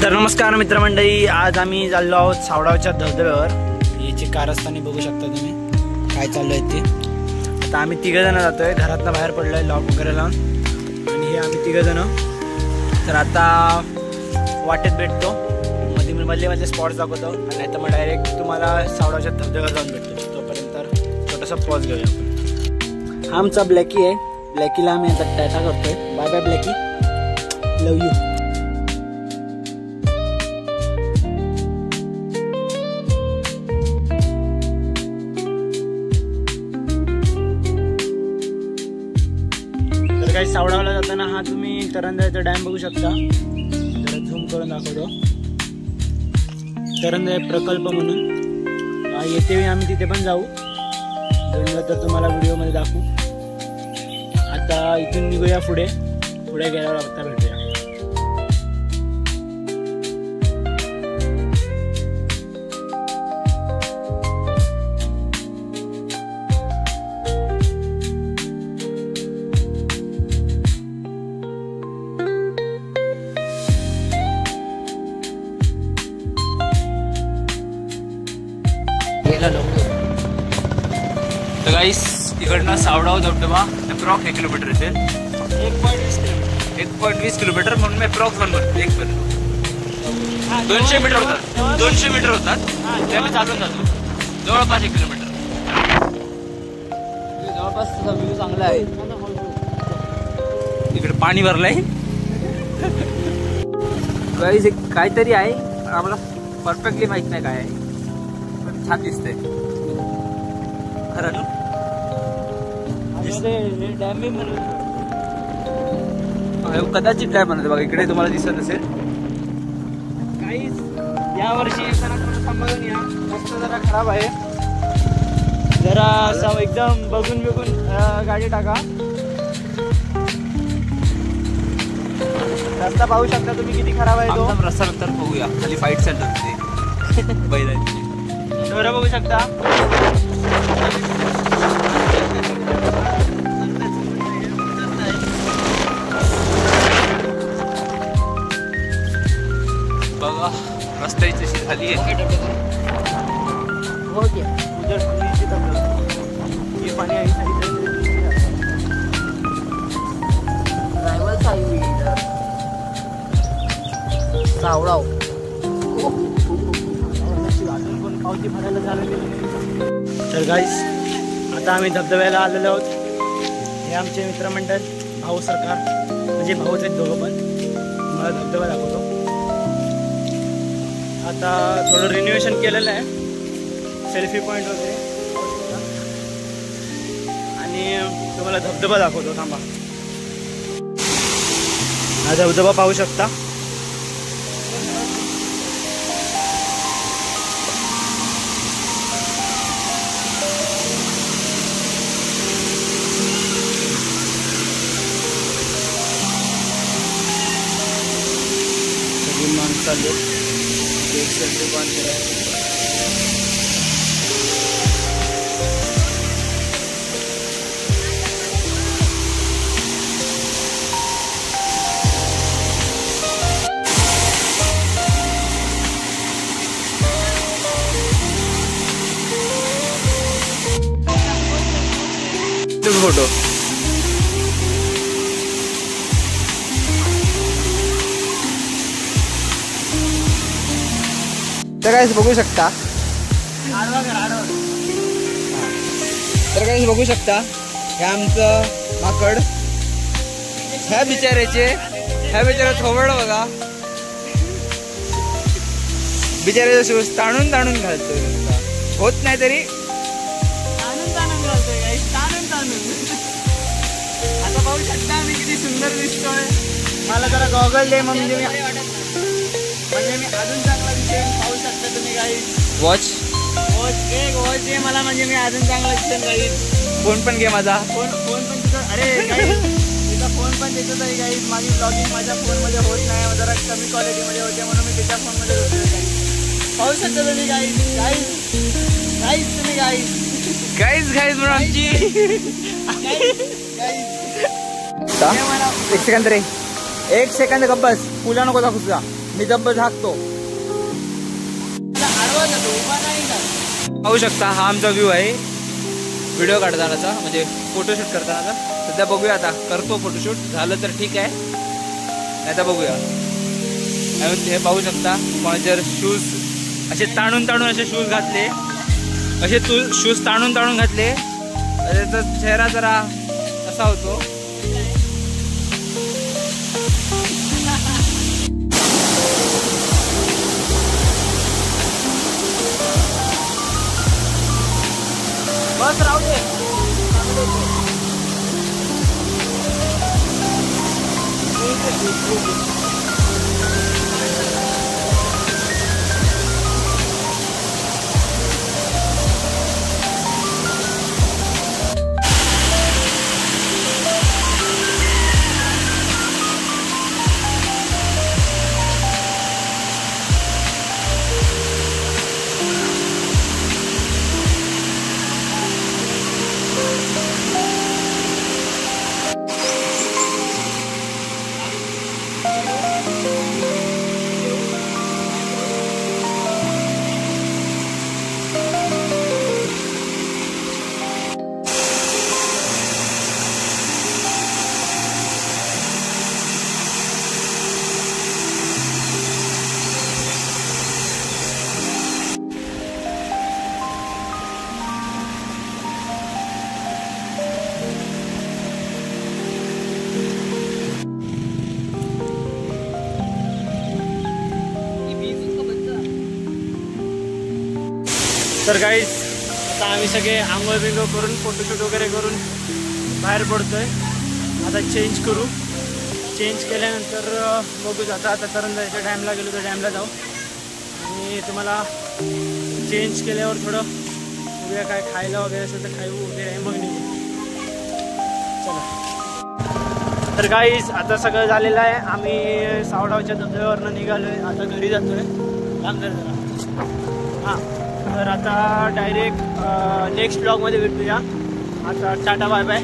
तर नमस्कार मित्रमंडळी, आज आम्ही चाललो आहोत सावडावच्या धबधब्यावर. याची कारस्थानी बघू शकता तुम्ही काय चालू आहे ते. आता आम्ही तिघजण जातोय, घरातनं बाहेर पडलोय लॉक वगैरे लावून, आणि हे आम्ही तिघजण. तर आता वाटेत भेटतो, मधले स्पॉट्स दाखवतो, आणि नाही तर मग डायरेक्ट तुम्हाला सावडावच्या धबधब्यावर जाऊन भेटतो. तोपर्यंत तर छोटासा पॉज घेऊया आपण. हा आमचा ब्लॅकी आहे, ब्लॅकीला आम्ही आता टाटा करतोय. Bye bye Blackie, love you. तर काही सावडावला जाताना हा तुम्ही तरंदाचा डॅम बघू शकता. जरा झूम करून दाखवतो. तरंदा प्रकल्प म्हणून येते आम्ही तिथे पण जाऊ, जमलं तर तुम्हाला व्हिडिओमध्ये दाखवू. आता इथून निघूया पुढे गेल्यावर आता भेटूया. तर गाईस इकडनं सावडाव धबधबा अप्रॉक्स 1 किलोमीटर येते. 1.20 किलोमीटर म्हणून मी अप्रॉक्स वन करतो. 200 मीटर होतात, 200 मीटर होतात, त्यामुळे चालून जातो. जवळपास 1 किलोमीटर. जवळपास व्ह्यू चांगला आहे. इकडे पाणी भरलंय. गाईस काहीतरी आहे, आम्हाला परफेक्टली माहित नाही काय आहे, पण छान दिसतंय खरं ना. कदाचित डॅम म्हणत बघा, इकडे तुम्हाला दिसत असेल. काहीच यावर्षी येताना सांभाळून या, रस्ता जरा खराब आहे, जरा असं एकदम बघून गाडी टाका. रस्ता पाहू शकता तुम्ही किती खराब आहे तो. रस्ता नंतर बघूया, खाली फाईट सेंटर बैलांची डोरं बघू शकता. बघा रस्त्याची तशी झाली आहे. पाणी आहे सावडाव. पावती भरायला झालं. तर गाईस आता आम्ही धबधब्याला आलेलो आहोत. हे आमचे मित्रमंडळ, भाऊ सरकार, म्हणजे भाऊच आहेत दोघं पण. मला धबधबा दाखवतो. आता थोडं रिनोव्हेशन केलेलं आहे, सेल्फी पॉईंट वगैरे, आणि तुम्हाला धबधबा दाखवतो. थांबा, हा धबधबा पाहू शकता. माणसाले एक सेल्फी पॉइंट करायचं. फोटो तर काहीच बघू शकता. तर काहीच बघू शकता, हे आमचं माकड. ह्या बिचाऱ्याचं थोबडं बघा, बिचाऱ्याचा शूज ताणून घालतोय. होत नाही तरी ताणून घालतोय. आता पाहू शकता आम्ही किती सुंदर दिसतोय. मला जरा गॉगल दे, म्हणजे मी अजून चांगला दिसेल. पाहू शकता तुम्ही गाईज. वॉच दे मला, म्हणजे मी अजून चांगला दिसेल गाईज. फोन पण घे माझा. फोन पण तुझा. अरे तिचा फोन पण देतच आहे गाईज. माझी ब्लॉगिंग माझ्या फोनमध्ये होत नाही, जरा कमी क्वालिटीमध्ये होते, म्हणून मी तिच्या फोनमध्ये होते गाईज. पाहू शकता तुम्ही गाईज तुम्ही गाईज म्हणून आमची. एक सेकंद रे, एक सेकंद गप्प बस. फुला नको दाखवू तुझा. मी दब्ब झाकतो. पाहू शकता हा आमचा व्ह्यू आहे व्हिडिओ काढतानाचा, म्हणजे फोटोशूट करतानाचा. सध्या बघूया आता करतो फोटोशूट, झालं तर ठीक आहे, नाही तर बघूया. हे पाहू शकता कोणाचे शूज असे ताणून ताणून असे शूज घातले, असे शूज ताणून ताणून घातले, त्याचा चेहरा जरा असा होतो. बस राहू दे. तर गाईज आता आम्ही सगळे आंघोळ बिंघोळ करून फोटोशूट वगैरे करून बाहेर पडतोय. आता चेंज करू, चेंज केल्यानंतर बघू. आता करंजाच्या डॅमला गेलो तर डॅमला जाऊ आणि तुम्हाला चेंज केल्यावर थोडं उद्या काय खायला वगैरे असेल तर खाऊ वगैरे मग निघू. चला तर गाईज आता सगळं झालेलं आहे. आम्ही सावडावच्या धबधब्यावरनं निघालो आहे, आता घरी जातो आहे. थांब जरा. हां तर आता डायरेक्ट नेक्स्ट ब्लॉगमध्ये भेटूया. आता टाटा बाय बाय.